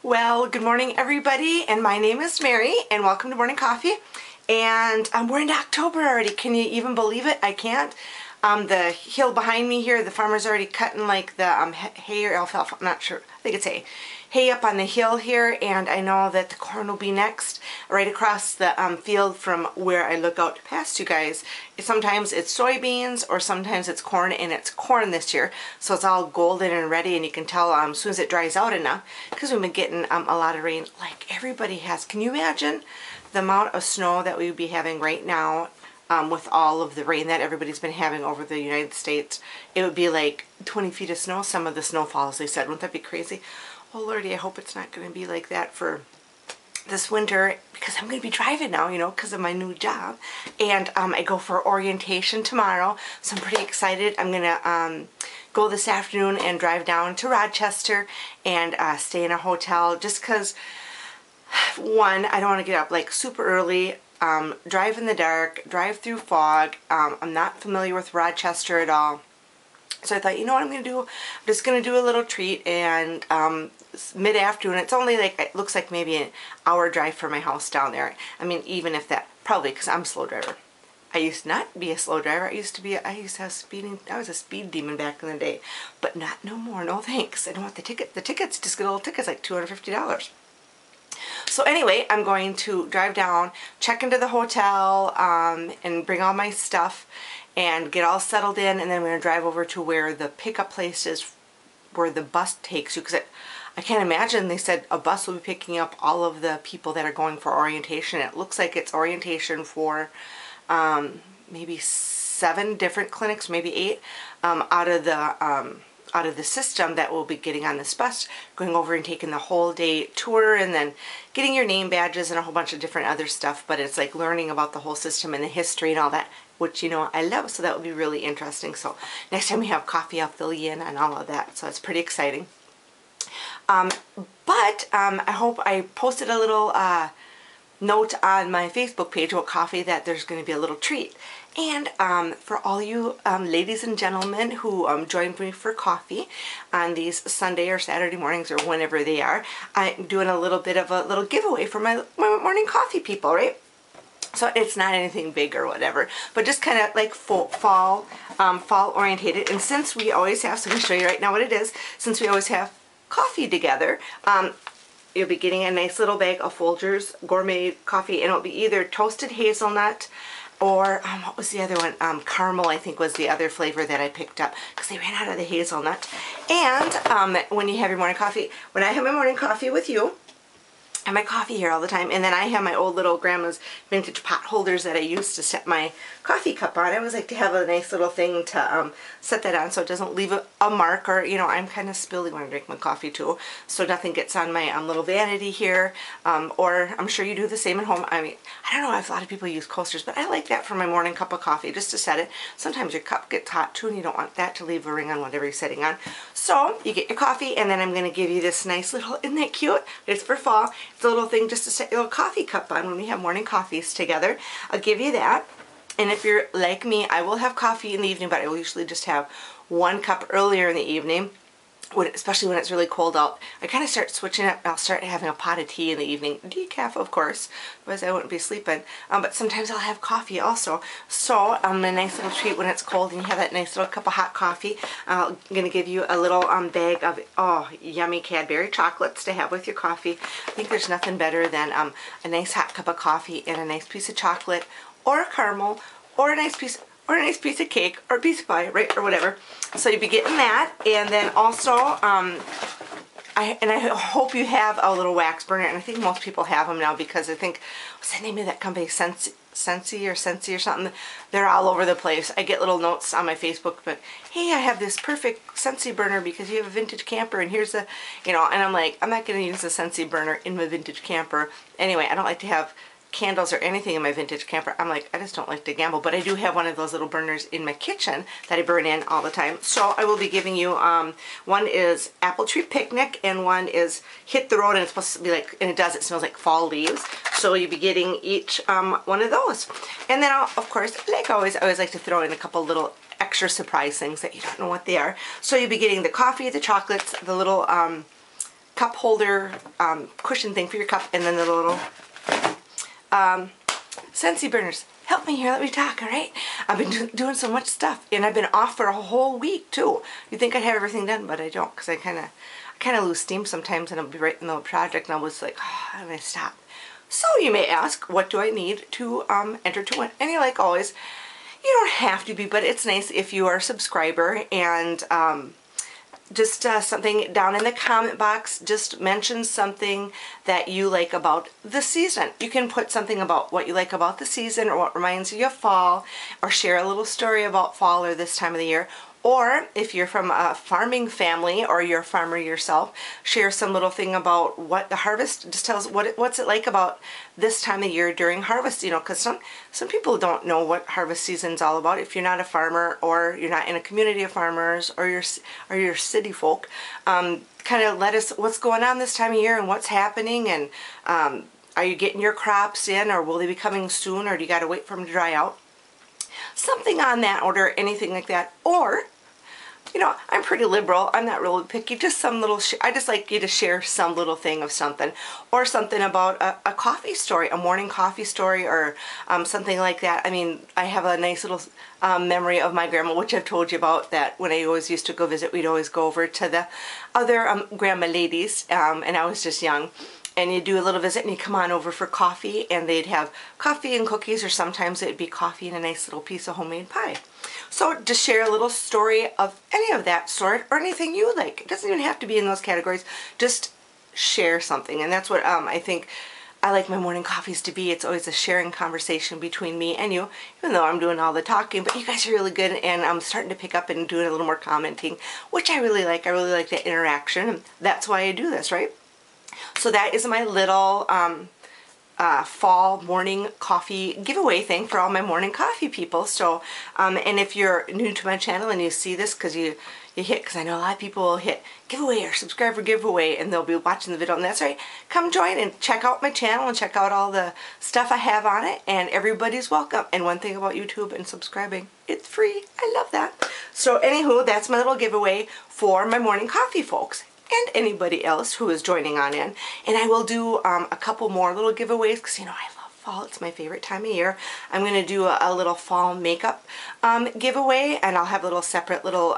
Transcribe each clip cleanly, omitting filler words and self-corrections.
Well, good morning everybody, and my name is Mary, and welcome to Morning Coffee. And we're in October already. Can you even believe it? I can't. The hill behind me here, the farmer's already cutting like the hay or alfalfa, I'm not sure, I think it's hay up on the hill here, and I know that the corn will be next, right across the field from where I look out past you guys. Sometimes it's soybeans or sometimes it's corn, and it's corn this year, so it's all golden and ready, and you can tell as soon as it dries out enough, because we've been getting a lot of rain like everybody has. Can you imagine the amount of snow that we would be having right now? With all of the rain that everybody's been having over the United States, it would be like 20 feet of snow, some of the snowfalls, they said. Wouldn't that be crazy? Oh Lordy, I hope it's not going to be like that for this winter, because I'm going to be driving now, you know, because of my new job. And I go for orientation tomorrow, so I'm pretty excited. I'm going to go this afternoon and drive down to Rochester and stay in a hotel, just because, one, I don't want to get up like super early. Drive in the dark, drive through fog. I'm not familiar with Rochester at all. So I thought, you know what I'm going to do? I'm just going to do a little treat, and mid-afternoon, it's only like, it looks like maybe an hour drive from my house down there. I mean, even if that, probably because I'm a slow driver. I used to not be a slow driver. I used to have speeding, I was a speed demon back in the day. But not no more, no thanks. I don't want the ticket. The tickets, just get a little tickets, like $250. So anyway, I'm going to drive down, check into the hotel, and bring all my stuff and get all settled in, and then I'm going to drive over to where the pickup place is, where the bus takes you, because I can't imagine, they said a bus will be picking up all of the people that are going for orientation. It looks like it's orientation for maybe 7 different clinics, maybe 8, out of the system that will be getting on this bus, going over and taking the whole day tour, and then getting your name badges and a whole bunch of different other stuff. But it's like learning about the whole system and the history and all that, which, you know, I love, so that will be really interesting. So next time we have coffee, I'll fill you in on all of that, so it's pretty exciting. I hope I posted a little note on my Facebook page about coffee that there's going to be a little treat. And for all you ladies and gentlemen who joined me for coffee on these Sunday or Saturday mornings or whenever they are, I'm doing a little bit of a little giveaway for my morning coffee people, right? So it's not anything big or whatever, but just kind of like fall orientated. And since we always have, so I'm going to show you right now what it is, since we always have coffee together, you'll be getting a nice little bag of Folgers gourmet coffee, and it'll be either toasted hazelnut or what was the other one? Caramel, I think, was the other flavor that I picked up, because they ran out of the hazelnut. And when you have your morning coffee, when I have my morning coffee with you, I have my coffee here all the time, and then I have my old little grandma's vintage pot holders that I used to set my coffee cup on. I always like to have a nice little thing to set that on so it doesn't leave a mark, or, you know, I'm kind of spilly when I drink my coffee too, so nothing gets on my little vanity here, or I'm sure you do the same at home. I mean, I don't know if a lot of people use coasters, but I like that for my morning cup of coffee, just to set it. Sometimes your cup gets hot too, and you don't want that to leave a ring on whatever you're sitting on. So you get your coffee, and then I'm going to give you this nice little, isn't that cute? It's for fall. It's a little thing just to set your little coffee cup on when we have morning coffees together. I'll give you that. And if you're like me, I will have coffee in the evening, but I will usually just have 1 cup earlier in the evening, especially when it's really cold out. I kind of start switching up. I'll start having a pot of tea in the evening. Decaf, of course, otherwise I wouldn't be sleeping. But sometimes I'll have coffee also. So a nice little treat when it's cold and you have that nice little cup of hot coffee. I'm going to give you a little bag of, yummy Cadbury chocolates to have with your coffee. I think there's nothing better than a nice hot cup of coffee and a nice piece of chocolate, or a caramel, or a nice piece of cake, or a piece of pie, right, or whatever. So you'll be getting that, and then also, I hope you have a little wax burner, and I think most people have them now, because I think, what's the name of that company, Sensi or something? They're all over the place. I get little notes on my Facebook, but hey, I have this perfect Sensi burner because you have a vintage camper, and here's a, you know, and I'm like, I'm not going to use a Sensi burner in my vintage camper. Anyway, I don't like to have candles or anything in my vintage camper. I'm like, I just don't like to gamble, but I do have one of those little burners in my kitchen that I burn in all the time. So I will be giving you, one is Apple Tree Picnic, and one is Hit the Road, and it's supposed to be like, and it smells like fall leaves. So you'll be getting each one of those. And then of course, like always, I always like to throw in a couple little extra surprise things that you don't know what they are. So you'll be getting the coffee, the chocolates, the little cup holder cushion thing for your cup, and then the little Scentsy burners. Help me here, let me talk, all right? I've been doing so much stuff, and I've been off for a whole week too. You'd think I'd have everything done, but I don't, because I kind of lose steam sometimes, and I'll be right in the project, and I was like, oh, and I stop. So you may ask, what do I need to enter to win? And you like always, you don't have to be, but it's nice if you are a subscriber, and just something down in the comment box, just mention something that you like about the season. You can put something about what you like about the season, or what reminds you of fall, or share a little story about fall or this time of the year. Or if you're from a farming family, or you're a farmer yourself, share some little thing about what the harvest, just tell us what's it like about this time of year during harvest, you know, because some people don't know what harvest season's all about. If you're not a farmer, or you're not in a community of farmers, or you're city folk, kind of let us, what's going on this time of year and what's happening, and are you getting your crops in, or will they be coming soon, or do you got to wait for them to dry out? Something on that order, anything like that. Or, you know, I'm pretty liberal. I'm not really picky. Just some little, I just like you to share some little thing of something. Or something about a coffee story, a morning coffee story, or something like that. I mean, I have a nice little memory of my grandma, which I've told you about, that when I always used to go visit, we'd always go over to the other grandma ladies, and I was just young. And you do a little visit, and you come on over for coffee, and they'd have coffee and cookies, or sometimes it'd be coffee and a nice little piece of homemade pie. So just share a little story of any of that sort, or anything you like. It doesn't even have to be in those categories. Just share something, and that's what I think I like my morning coffees to be. It's always a sharing conversation between me and you, even though I'm doing all the talking, but you guys are really good, and I'm starting to pick up and doing a little more commenting, which I really like. I really like that interaction, and that's why I do this, right? So that is my little fall morning coffee giveaway thing for all my morning coffee people. So, and if you're new to my channel and you see this, because you hit, because I know a lot of people will hit giveaway or subscribe for giveaway, and they'll be watching the video, and that's right. Come join and check out my channel and check out all the stuff I have on it, and everybody's welcome. And one thing about YouTube and subscribing, it's free. I love that. So anywho, that's my little giveaway for my morning coffee folks, and anybody else who is joining on in. And I will do a couple more little giveaways, because you know I love fall. It's my favorite time of year. I'm going to do a little fall makeup giveaway, and I'll have a little separate little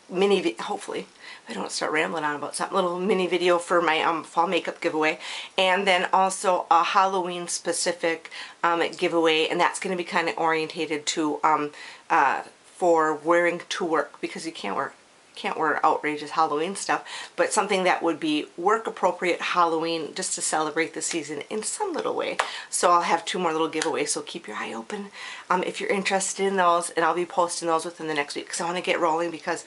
mini, hopefully if I don't start rambling on about something, little mini video for my fall makeup giveaway, and then also a Halloween specific giveaway, and that's going to be kind of orientated to for wearing to work, because you can't wear outrageous Halloween stuff, but something that would be work appropriate Halloween, just to celebrate the season in some little way. So I'll have 2 more little giveaways, so keep your eye open if you're interested in those, and I'll be posting those within the next week, because I want to get rolling, because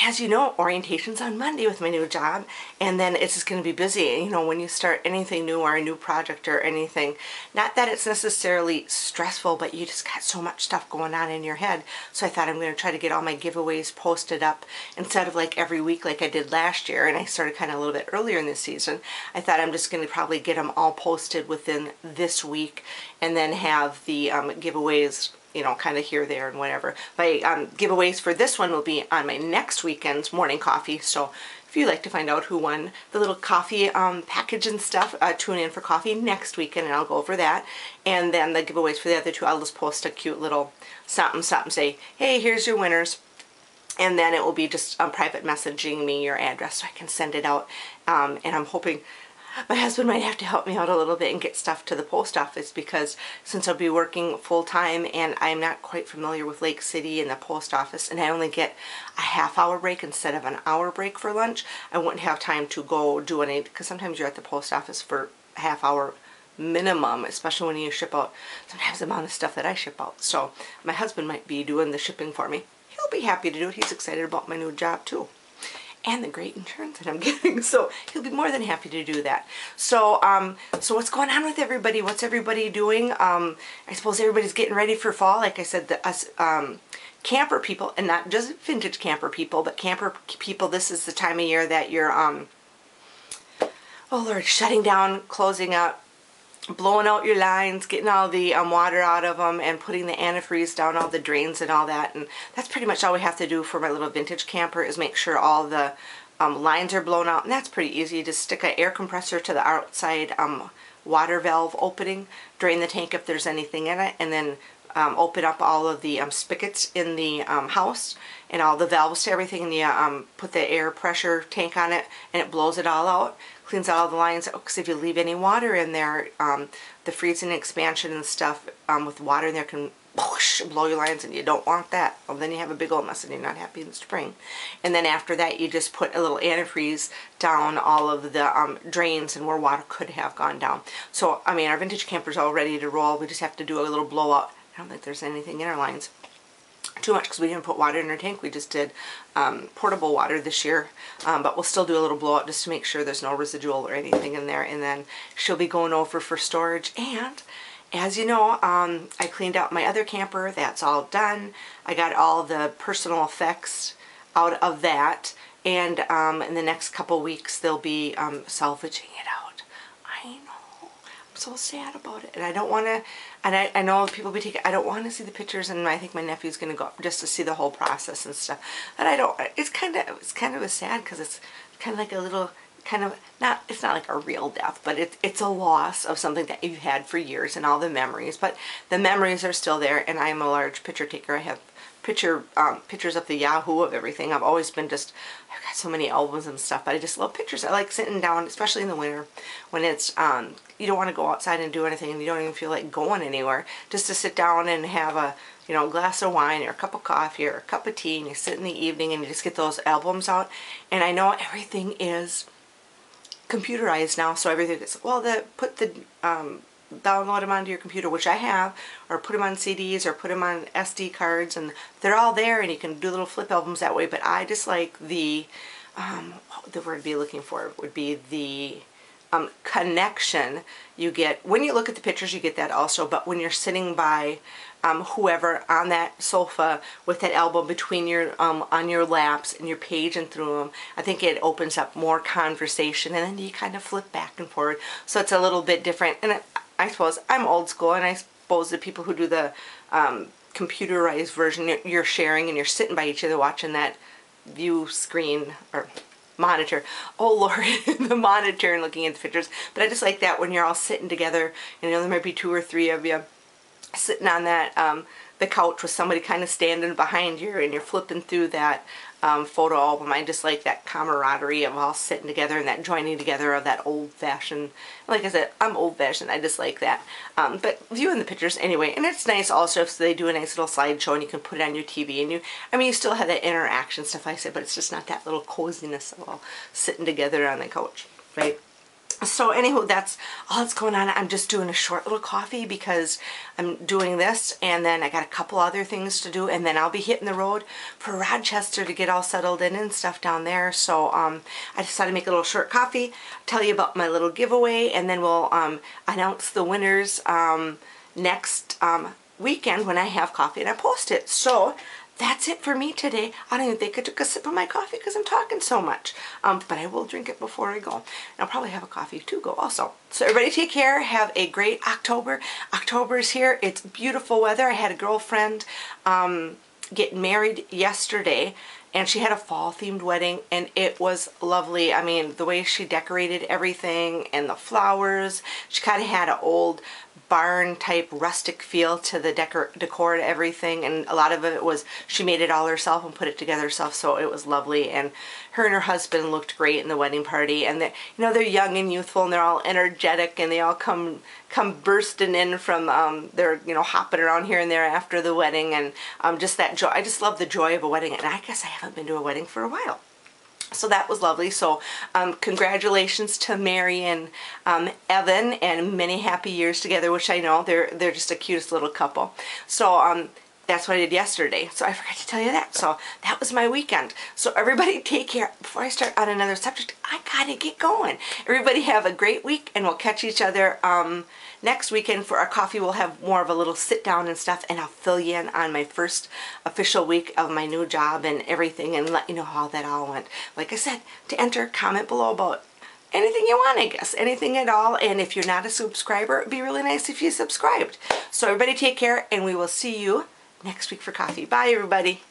as you know, orientation's on Monday with my new job, and then it's just going to be busy. You know, when you start anything new, or a new project or anything, not that it's necessarily stressful, but you just got so much stuff going on in your head. So I thought I'm going to try to get all my giveaways posted up instead of like every week like I did last year, and I started kind of a little bit earlier in this season. I thought I'm just going to probably get them all posted within this week, and then have the giveaways, you know, kind of here, there, and whatever. My giveaways for this one will be on my next weekend's morning coffee. So if you'd like to find out who won the little coffee package and stuff, tune in for coffee next weekend, and I'll go over that. And then the giveaways for the other 2, I'll just post a cute little something, say, hey, here's your winners. And then it will be just private messaging me your address so I can send it out. And I'm hoping my husband might have to help me out a little bit and get stuff to the post office, because since I'll be working full-time and I'm not quite familiar with Lake City and the post office, and I only get a half-hour break instead of an hour break for lunch, I wouldn't have time to go do any, because sometimes you're at the post office for a half-hour minimum, especially when you ship out sometimes the amount of stuff that I ship out. So my husband might be doing the shipping for me. He'll be happy to do it. He's excited about my new job too, and the great insurance that I'm getting, so he'll be more than happy to do that. So so what's going on with everybody? What's everybody doing? I suppose everybody's getting ready for fall. Like I said, us camper people, and not just vintage camper people, but camper people, this is the time of year that you're oh Lord, shutting down, closing up, blowing out your lines, getting all the water out of them, and putting the antifreeze down all the drains and all that. And that's pretty much all we have to do for my little vintage camper, is make sure all the lines are blown out, and that's pretty easy. You just stick an air compressor to the outside water valve opening, drain the tank if there's anything in it, and then open up all of the spigots in the house and all the valves to everything, and you put the air pressure tank on it, and it blows it all out, cleans out all the lines, because if you leave any water in there, the freezing expansion and stuff with water in there can whoosh, blow your lines, and you don't want that. Well, then you have a big old mess and you're not happy in the spring. And then after that, you just put a little antifreeze down all of the drains and where water could have gone down. So, I mean, our vintage camper's all ready to roll. We just have to do a little blowout. I don't think there's anything in our lines too much because we didn't put water in our tank. We just did portable water this year, but we'll still do a little blowout just to make sure there's no residual or anything in there. And then she'll be going over for storage. And as you know, I cleaned out my other camper. That's all done. I got all the personal effects out of that, and in the next couple weeks they'll be salvaging it out. I know. I'm so sad about it, and I don't want to. And I know people be taking. I don't want to see the pictures, and I think my nephew's going to go just to see the whole process and stuff. And I don't. It's kind of a sad because it's kind of like a little. Kind of not, it's not like a real death, but it's a loss of something that you've had for years and all the memories, but the memories are still there. And I'm a large picture taker. I have pictures of the Yahoo of everything. I've always been just, I've got so many albums and stuff, but I just love pictures. I like sitting down, especially in the winter when it's you don't want to go outside and do anything and you don't even feel like going anywhere, just to sit down and have a glass of wine or a cup of coffee or a cup of tea, and you sit in the evening and you just get those albums out. And I know everything is computerized now, so everything is, well, download them onto your computer, which I have, or put them on CDs or put them on SD cards, and they're all there, and you can do little flip albums that way. But I just like the what the word I'd be looking for would be the connection you get when you look at the pictures. You get that also, but when you're sitting by whoever on that sofa with that album between your on your laps and you're paging through them, I think it opens up more conversation, and then you kind of flip back and forward, so it's a little bit different. And I suppose I'm old school, and I suppose the people who do the computerized version, you're sharing and you're sitting by each other watching that view screen or monitor. Oh Lord, the monitor, and looking at the pictures. But I just like that when you're all sitting together, there might be 2 or 3 of you sitting on that the couch with somebody kind of standing behind you, and you're flipping through that photo album. I just like that camaraderie of all sitting together and that joining together of that old-fashioned. Like I said, I'm old-fashioned. I just like that. But viewing the pictures anyway, and it's nice also if they do a nice little slideshow and you can put it on your TV, and you still have that interaction stuff I said, but it's just not that little coziness of all sitting together on the couch, right? So anywho, that's all that's going on. I'm just doing a short little coffee because I'm doing this, and then I got a couple other things to do, and then I'll be hitting the road for Rochester to get all settled in and stuff down there. So I decided to make a little short coffee, tell you about my little giveaway, and then we'll announce the winners next weekend when I have coffee and I post it. So that's it for me today. I don't even think I took a sip of my coffee because I'm talking so much. But I will drink it before I go. And I'll probably have a coffee to go also. So everybody take care. Have a great October. October is here. It's beautiful weather. I had a girlfriend get married yesterday, and she had a fall-themed wedding, and it was lovely. I mean, the way she decorated everything and the flowers. She kind of had an old barn type rustic feel to the decor to everything, and a lot of it was she made it all herself and put it together herself, so it was lovely. And her husband looked great in the wedding party, and they're young and youthful, and they're all energetic, and they all come bursting in from they're hopping around here and there after the wedding, and just that joy. I just love the joy of a wedding, and I guess I haven't been to a wedding for a while. So that was lovely. So congratulations to Mary and Evan, and many happy years together, which I know they're just the cutest little couple. So that's what I did yesterday. So I forgot to tell you that. So that was my weekend. So everybody take care. Before I start on another subject, I gotta get going. Everybody have a great week, and we'll catch each other next weekend for our coffee. We'll have more of a little sit down and stuff, and I'll fill you in on my first official week of my new job and everything, and let you know how that all went. Like I said, to enter, comment below about anything you want, I guess, anything at all. And if you're not a subscriber, it'd be really nice if you subscribed. So everybody take care, and we will see you next week for coffee. Bye, everybody.